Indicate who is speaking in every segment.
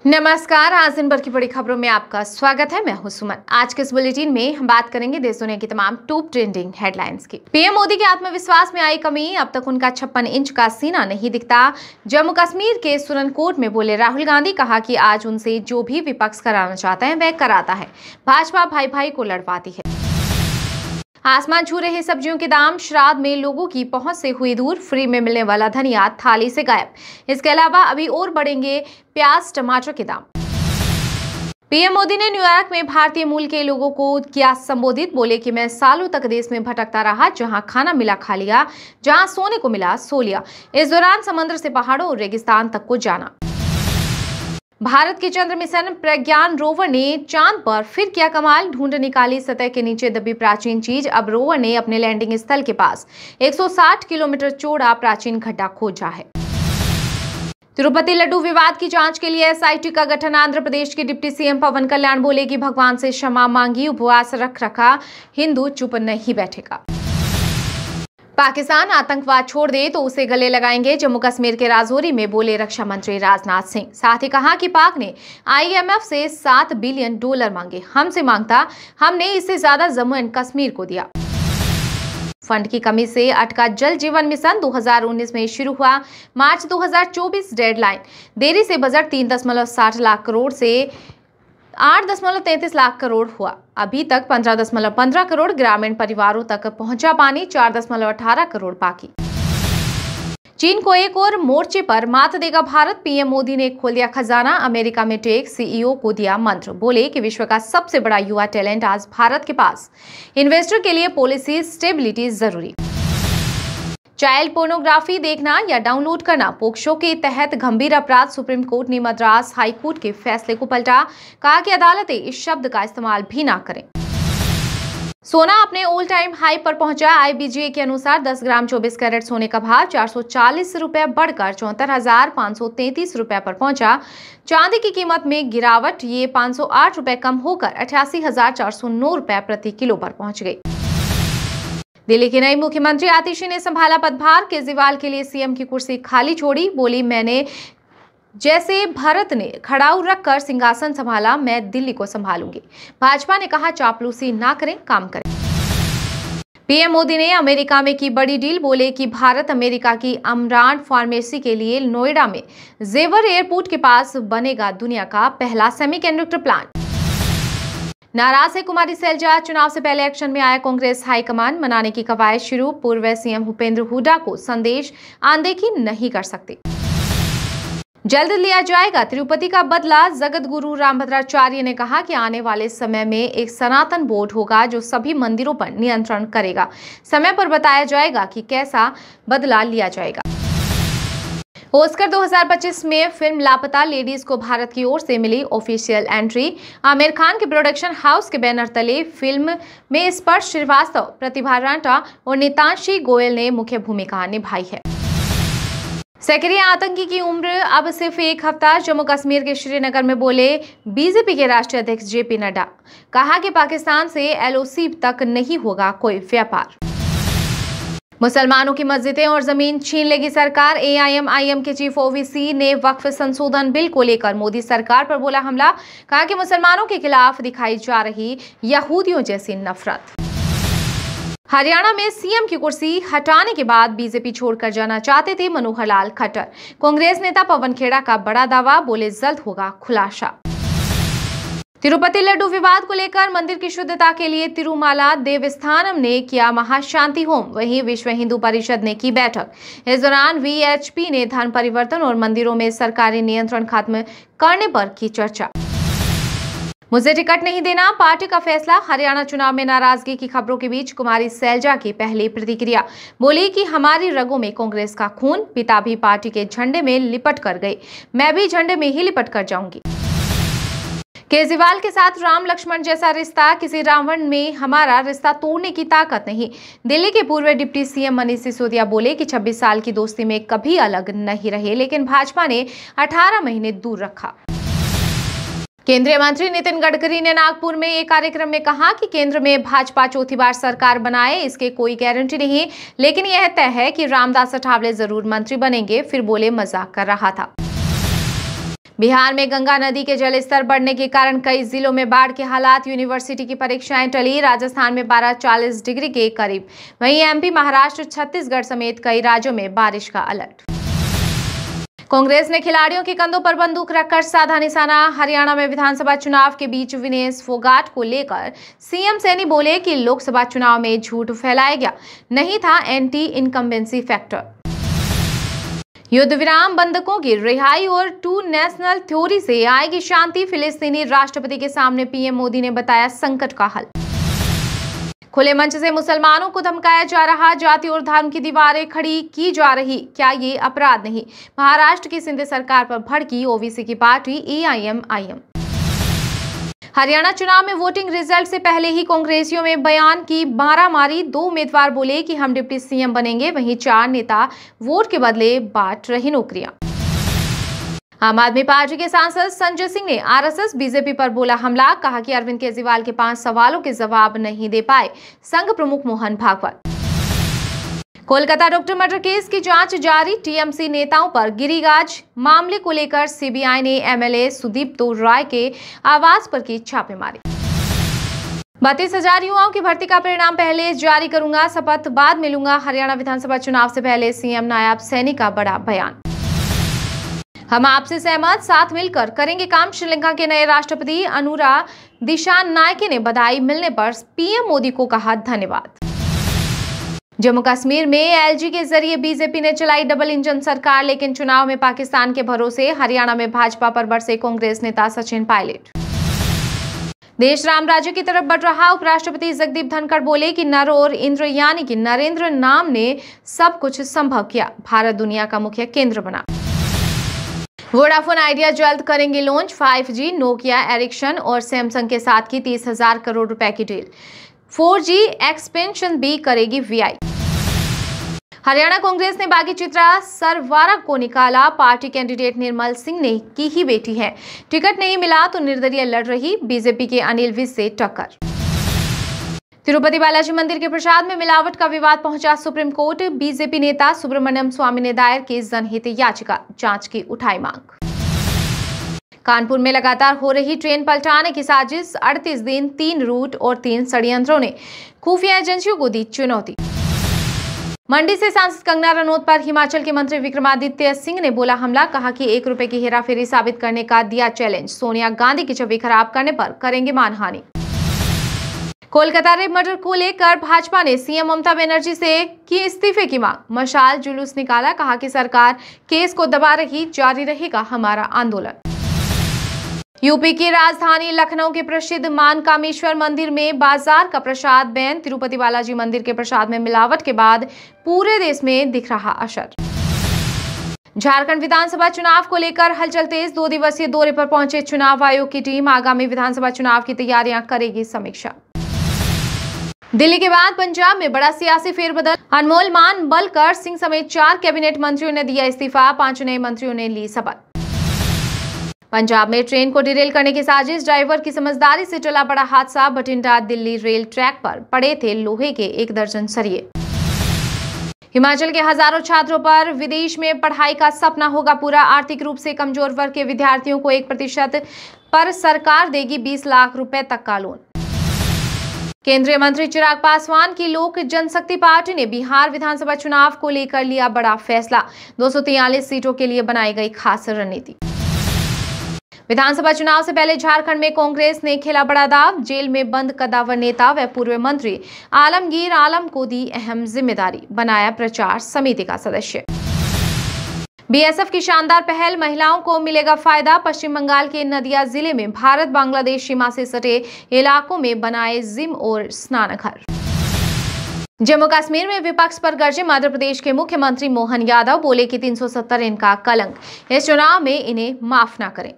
Speaker 1: नमस्कार। आज दिन भर की बड़ी खबरों में आपका स्वागत है। मैं हूं सुमन। आज के इस बुलेटिन में हम बात करेंगे देश दुनिया की तमाम टॉप ट्रेंडिंग हेडलाइंस की। पीएम मोदी के आत्मविश्वास में आई कमी, अब तक उनका 56 इंच का सीना नहीं दिखता। जम्मू कश्मीर के सुरनकोट में बोले राहुल गांधी, कहा कि आज उनसे जो भी विपक्ष कराना चाहता है वह कराता है। भाजपा भाई भाई को लड़वाती है। आसमान छू रहे सब्जियों के दाम, श्राद्ध में लोगों की पहुंच से हुई दूर, फ्री में मिलने वाला धनिया थाली से गायब। इसके अलावा अभी और बढ़ेंगे प्याज टमाटर के दाम। पीएम मोदी ने न्यूयॉर्क में भारतीय मूल के लोगों को किया संबोधित। बोले कि मैं सालों तक देश में भटकता रहा, जहां खाना मिला खा लिया, जहां सोने को मिला सो लिया। इस दौरान समंदर से पहाड़ों और रेगिस्तान तक को जाना। भारत के चंद्र मिशन प्रज्ञान रोवर ने चांद पर फिर किया कमाल, ढूंढ निकाली सतह के नीचे दबी प्राचीन चीज। अब रोवर ने अपने लैंडिंग स्थल के पास 160 किलोमीटर चौड़ा प्राचीन गड्ढा खोजा है। तिरुपति लड्डू विवाद की जांच के लिए एसआईटी का गठन, आंध्र प्रदेश के डिप्टी सीएम पवन कल्याण बोले कि भगवान से क्षमा मांगी, उपवास रखा, हिंदू चुप नहीं बैठेगा। पाकिस्तान आतंकवाद छोड़ दे तो उसे गले लगाएंगे, जम्मू कश्मीर के राजौरी में बोले रक्षा मंत्री राजनाथ सिंह। साथ ही कहा कि पाक ने आईएमएफ से $7 बिलियन मांगे, हमसे मांगता, हमने इससे ज्यादा जम्मू एंड कश्मीर को दिया। फंड की कमी से अटका जल जीवन मिशन 2019 में शुरू हुआ, मार्च 2024 डेडलाइन। देरी से बजट 3.60 लाख करोड़ से 8.33 लाख करोड़ हुआ। अभी तक 15.15 करोड़ ग्रामीण परिवारों तक पहुंचा पानी, 4.18 करोड़ बाकी। चीन को एक और मोर्चे पर मात देगा भारत, पीएम मोदी ने खोल दिया खजाना। अमेरिका में टेक सीईओ को दिया मंत्र, बोले कि विश्व का सबसे बड़ा युवा टैलेंट आज भारत के पास, इन्वेस्टर के लिए पॉलिसी स्टेबिलिटी जरूरी। चाइल्ड पोर्नोग्राफी देखना या डाउनलोड करना पोक्सो के तहत गंभीर अपराध, सुप्रीम कोर्ट ने मद्रास हाई कोर्ट के फैसले को पलटा, कहा कि अदालतें इस शब्द का इस्तेमाल भी ना करें। सोना अपने ऑल टाइम हाई पर पहुंचा, आईबीजे के अनुसार 10 ग्राम 24 कैरेट सोने का भाव 440 रुपए बढ़कर 74,533 रुपए पर पहुंचा। चांदी की कीमत में गिरावट, ये 508 रुपए कम होकर 88,409 रुपए प्रति किलो पर पहुंच गई। दिल्ली की नई मुख्यमंत्री आतिशी ने संभाला पदभार, केजरीवाल के लिए सीएम की कुर्सी खाली छोड़ी। बोली, मैंने जैसे भरत ने खड़ाऊ रखकर सिंहासन संभाला, मैं दिल्ली को संभालूंगी। भाजपा ने कहा, चापलूसी ना करें, काम करें। पीएम मोदी ने अमेरिका में की बड़ी डील, बोले कि भारत अमेरिका की अमरान फार्मेसी के लिए नोएडा में जेवर एयरपोर्ट के पास बनेगा दुनिया का पहला सेमीकंडक्टर प्लांट। नाराज है कुमारी सैलजा, चुनाव से पहले एक्शन में आया कांग्रेस हाईकमान, मनाने की कवायद शुरू। पूर्व सीएम भूपेंद्र हुड्डा को संदेश, अनदेखी नहीं कर सकते, जल्द लिया जाएगा तिरुपति का बदला। जगत गुरु रामभद्राचार्य ने कहा कि आने वाले समय में एक सनातन बोर्ड होगा जो सभी मंदिरों पर नियंत्रण करेगा। समय पर बताया जाएगा कि कैसा बदला लिया जाएगा। ऑस्कर 2025 में फिल्म लापता लेडीज को भारत की ओर से मिली ऑफिशियल एंट्री। आमिर खान के प्रोडक्शन हाउस के बैनर तले फिल्म में स्पर्श श्रीवास्तव, प्रतिभा रांटा और नीतांशी गोयल ने मुख्य भूमिका निभाई है। सक्रिय आतंकी की उम्र अब सिर्फ 1 हफ्ता, जम्मू कश्मीर के श्रीनगर में बोले बीजेपी के राष्ट्रीय अध्यक्ष जेपी नड्डा, कहा कि पाकिस्तान से एलओसी तक नहीं होगा कोई व्यापार। मुसलमानों की मस्जिदें और जमीन छीन लेगी सरकार, एआईएमआईएम के चीफ ओवीसी ने वक्फ संशोधन बिल को लेकर मोदी सरकार पर बोला हमला, कहा कि मुसलमानों के खिलाफ दिखाई जा रही यहूदियों जैसी नफरत। हरियाणा में सीएम की कुर्सी हटाने के बाद बीजेपी छोड़कर जाना चाहते थे मनोहर लाल खट्टर। कांग्रेस नेता पवन खेड़ा का बड़ा दावा, बोले जल्द होगा खुलासा। तिरुपति लड्डू विवाद को लेकर मंदिर की शुद्धता के लिए तिरुमाला देवस्थानम ने किया महाशांति होम, वहीं विश्व हिंदू परिषद ने की बैठक। इस दौरान वीएचपी ने धर्म परिवर्तन और मंदिरों में सरकारी नियंत्रण खत्म करने पर की चर्चा। मुझे टिकट नहीं देना, पार्टी का फैसला। हरियाणा चुनाव में नाराजगी की खबरों के बीच कुमारी सैलजा की पहली प्रतिक्रिया, बोली कि हमारी रगों में कांग्रेस का खून, पिता भी पार्टी के झंडे में लिपट कर गए, मैं भी झंडे में ही लिपट कर जाऊंगी। केजरीवाल के साथ राम लक्ष्मण जैसा रिश्ता, किसी रावण में हमारा रिश्ता तोड़ने की ताकत नहीं। दिल्ली के पूर्व डिप्टी सीएम मनीष सिसोदिया बोले कि 26 साल की दोस्ती में कभी अलग नहीं रहे, लेकिन भाजपा ने 18 महीने दूर रखा। केंद्रीय मंत्री नितिन गडकरी ने नागपुर में एक कार्यक्रम में कहा कि केंद्र में भाजपा चौथी बार सरकार बनाए, इसके कोई गारंटी नहीं, लेकिन यह तय है कि रामदास अठावले जरूर मंत्री बनेंगे। फिर बोले मजाक कर रहा था। बिहार में गंगा नदी के जलस्तर बढ़ने के कारण कई जिलों में बाढ़ के हालात, यूनिवर्सिटी की परीक्षाएं टली। राजस्थान में 40 डिग्री के करीब। वहीं एमपी, महाराष्ट्र, छत्तीसगढ़ समेत कई राज्यों में बारिश का अलर्ट। कांग्रेस ने खिलाड़ियों के कंधों पर बंदूक रखकर साधा निशाना। हरियाणा में विधानसभा चुनाव के बीच विनेश फोगाट को लेकर सीएम सैनी बोले कि लोकसभा चुनाव में झूठ फैलाया गया, नहीं था एंटी इनकम्बेंसी फैक्टर। युद्ध विराम, बंधकों की रिहाई और टू नेशनल थ्योरी से आएगी शांति। फिलिस्तीनी राष्ट्रपति के सामने पीएम मोदी ने बताया संकट का हल। खुले मंच से मुसलमानों को धमकाया जा रहा, जाति और धर्म की दीवारें खड़ी की जा रही, क्या ये अपराध नहीं? महाराष्ट्र की सिंध सरकार पर भड़की ओबीसी की पार्टी एआईएमआईएम। हरियाणा चुनाव में वोटिंग रिजल्ट से पहले ही कांग्रेसियों में बयान की मारामारी। 2 उम्मीदवार बोले कि हम डिप्टी सीएम बनेंगे, वहीं 4 नेता वोट के बदले बांट रही नौकरियां। आम आदमी पार्टी के सांसद संजय सिंह ने आरएसएस बीजेपी पर बोला हमला। कहा कि अरविंद केजरीवाल के 5 सवालों के जवाब नहीं दे पाए संघ प्रमुख Mohan Bhagwat. Kolkata doctor murder case की जांच जारी। टीएमसी नेताओं पर गिरीगाज मामले को लेकर सीबीआई ने एमएलए सुदीप्तो राय के आवास पर की छापेमारी। 32,000 युवाओं की भर्ती का परिणाम पहले जारी करूंगा, शपथ बाद मिलूंगा। हरियाणा विधानसभा चुनाव से पहले सीएम नायब सैनी का बड़ा बयान। हम आपसे सहमत, साथ मिलकर करेंगे काम। श्रीलंका के नए राष्ट्रपति अनुरा दिशानायके ने बधाई मिलने पर पीएम मोदी को कहा धन्यवाद। जम्मू कश्मीर में एलजी के जरिए बीजेपी ने चलाई डबल इंजन सरकार, लेकिन चुनाव में पाकिस्तान के भरोसे। हरियाणा में भाजपा पर बरसे कांग्रेस नेता सचिन पायलट। देश राम राज्य की तरफ बढ़ रहा। उपराष्ट्रपति जगदीप धनखड़ बोले कि नर और इंद्र यानी कि नरेंद्र नाम ने सब कुछ संभव किया, भारत दुनिया का मुख्य केंद्र बना। वोडाफोन आइडिया जल्द करेंगे लॉन्च। 5G, नोकिया, एरिक्सन और सैमसंग के साथ की 30,000 करोड़ रुपए की डील। 4G एक्सपेंशन भी करेगी वीआई। हरियाणा कांग्रेस ने बागी चित्रा सरवारा को निकाला। पार्टी कैंडिडेट निर्मल सिंह ने की ही बेटी है, टिकट नहीं मिला तो निर्दलीय लड़ रही। बीजेपी के अनिल विज से टक्कर। तिरुपति बालाजी मंदिर के प्रसाद में मिलावट का विवाद पहुंचा सुप्रीम कोर्ट। बीजेपी नेता सुब्रमण्यम स्वामी ने दायर की जनहित याचिका, जांच की उठाई मांग। कानपुर में लगातार हो रही ट्रेन पलटाने की साजिश। 38 दिन, 3 रूट और 3 षड्यंत्रों ने खुफिया एजेंसियों को दी चुनौती। मंडी से सांसद कंगना रनौत पर हिमाचल के मंत्री विक्रमादित्य सिंह ने बोला हमला। कहा कि 1 रुपए की हेराफेरी साबित करने का दिया चैलेंज। सोनिया गांधी की छवि खराब करने पर करेंगे मानहानि। कोलकाता रेप मर्डर को लेकर भाजपा ने सीएम ममता बनर्जी से की इस्तीफे की मांग। मशाल जुलूस निकाला। कहा कि सरकार केस को दबा रही, जारी रहेगा हमारा आंदोलन। यूपी की राजधानी लखनऊ के प्रसिद्ध मानकामेश्वर मंदिर में बाजार का प्रसाद बैन। तिरुपति बालाजी मंदिर के प्रसाद में मिलावट के बाद पूरे देश में दिख रहा असर। झारखंड विधानसभा चुनाव को लेकर हलचल तेज। 2 दिवसीय दौरे पर पहुंचे चुनाव आयोग की टीम। आगामी विधानसभा चुनाव की तैयारियां करेगी समीक्षा। दिल्ली के बाद पंजाब में बड़ा सियासी फेरबदल। अनमोल मान बलकर सिंह समेत 4 कैबिनेट मंत्रियों ने दिया इस्तीफा। 5 नए मंत्रियों ने ली शपथ। पंजाब में ट्रेन को डिरेल करने की साजिश। ड्राइवर की समझदारी से टला बड़ा हादसा। बठिंडा दिल्ली रेल ट्रैक पर पड़े थे लोहे के 1 दर्जन सरिये। हिमाचल के हजारों छात्रों पर विदेश में पढ़ाई का सपना होगा पूरा। आर्थिक रूप से कमजोर वर्ग के विद्यार्थियों को 1% पर सरकार देगी 20 लाख रुपए तक का लोन। केंद्रीय मंत्री चिराग पासवान की लोक जनशक्ति पार्टी ने बिहार विधानसभा चुनाव को लेकर लिया बड़ा फैसला। 243 सीटों के लिए बनाई गई खास रणनीति। विधानसभा चुनाव से पहले झारखंड में कांग्रेस ने खेला बड़ा दांव। जेल में बंद कद्दावर नेता व पूर्व मंत्री आलमगीर आलम को दी अहम जिम्मेदारी, बनाया प्रचार समिति का सदस्य। बीएसएफ की शानदार पहल, महिलाओं को मिलेगा फायदा। पश्चिम बंगाल के नदिया जिले में भारत बांग्लादेश सीमा से सटे इलाकों में बनाए जिम और स्नानघर। जम्मू कश्मीर में विपक्ष पर गरजे मध्य प्रदेश के मुख्यमंत्री मोहन यादव। बोले कि 370 इनका कलंक, इस चुनाव में इन्हें माफ न करें।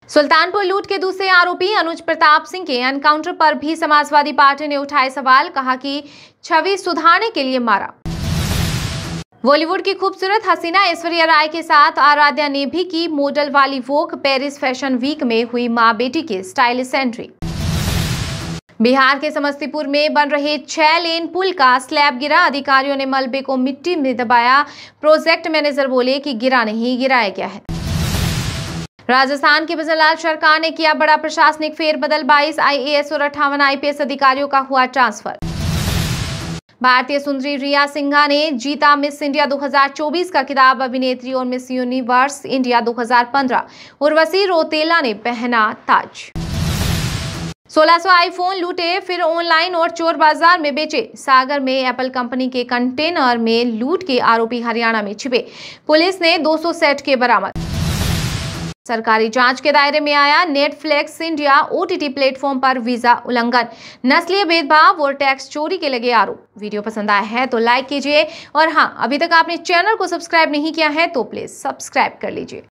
Speaker 1: सुल्तानपुर लूट के दूसरे आरोपी अनुज प्रताप सिंह के एनकाउंटर पर भी समाजवादी पार्टी ने उठाए सवाल। कहा कि छवि सुधारने के लिए मारा। बॉलीवुड की खूबसूरत हसीना ऐश्वर्या राय के साथ आराध्या ने भी की मॉडल वाली वॉक। पेरिस फैशन वीक में हुई मां बेटी की स्टाइलिश एंट्री। बिहार के समस्तीपुर में बन रहे 6 लेन पुल का स्लैब गिरा। अधिकारियों ने मलबे को मिट्टी में दबाया। प्रोजेक्ट मैनेजर बोले कि गिरा नहीं, गिराया गया है। राजस्थान की बिजनलाल सरकार ने किया बड़ा प्रशासनिक फेरबदल, 22 IAS और 58 IPS अधिकारियों का हुआ ट्रांसफर। भारतीय सुंदरी रिया सिंघा ने जीता मिस इंडिया 2024 का खिताब। अभिनेत्री और miss universe India 2015 Urvashi Rautela ने पहना ताज। 1600 आईफोन लूटे, फिर ऑनलाइन और चोर बाजार में बेचे। सागर में एप्पल कंपनी के कंटेनर में लूट के आरोपी हरियाणा में छिपे। पुलिस ने 200 सेट के बरामद। सरकारी जांच के दायरे में आया नेटफ्लिक्स इंडिया OTT प्लेटफॉर्म पर वीजा उल्लंघन, नस्लीय भेदभाव और टैक्स चोरी के लगे आरोप। वीडियो पसंद आया है तो लाइक कीजिए और हां, अभी तक आपने चैनल को सब्सक्राइब नहीं किया है तो प्लीज सब्सक्राइब कर लीजिए।